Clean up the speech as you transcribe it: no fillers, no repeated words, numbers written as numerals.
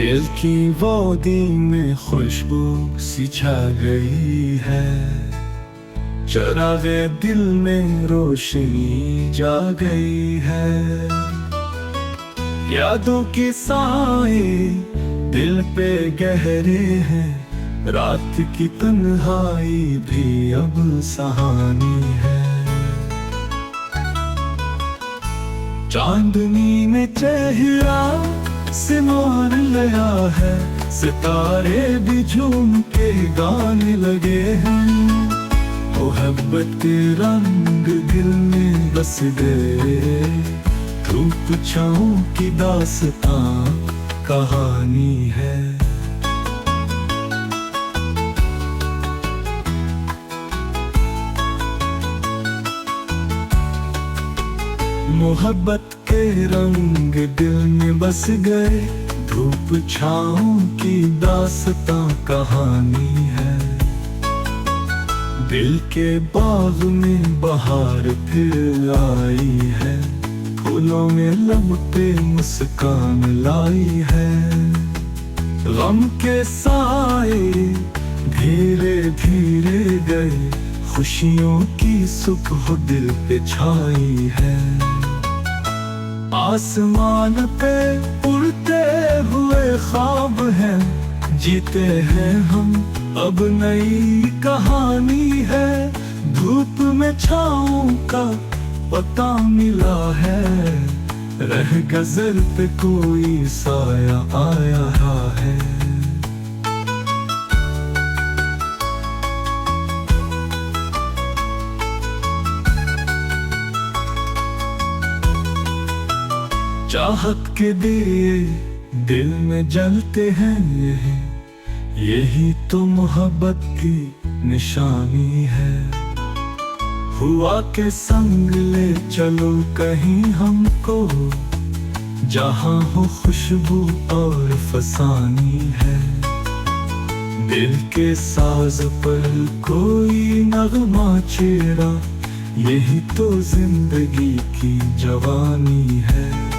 दिल की वादी में खुशबू सी छा गई है, चरागे दिल में रोशनी जा गई है। यादों के साए दिल पे गहरे हैं, रात की तन्हाई भी अब सहानी है। चांदनी में चेहरा सिमर गया है, सितारे भी झूम के गाने लगे हैं। मोहब्बत के रंग दिल में बस गए, धूप छाँव की दास्तां कहानी है। मोहब्बत के रंग दिल में बस गए, धूप छाँव की दास्तां कहानी है। दिल के बाग में बहार फिर आई है, फूलों में लब पे मुस्कान लाई है। गम के साए धीरे धीरे गए, खुशियों की सुबह दिल पे छाई है। आसमान पे उड़ते हुए ख्वाब हैं, जीते हैं हम अब नई कहानी है। धूप में छाँव का पता मिला है, रह गजर पे कोई साया आया है। चाहत के दिए दिल में जलते हैं, यही तो मोहब्बत की निशानी है। हुआ के संग ले चलो कहीं हमको, जहां हो खुशबू और फसानी है। दिल के साज पर कोई नगमा छेड़ा, यही तो जिंदगी की जवानी है।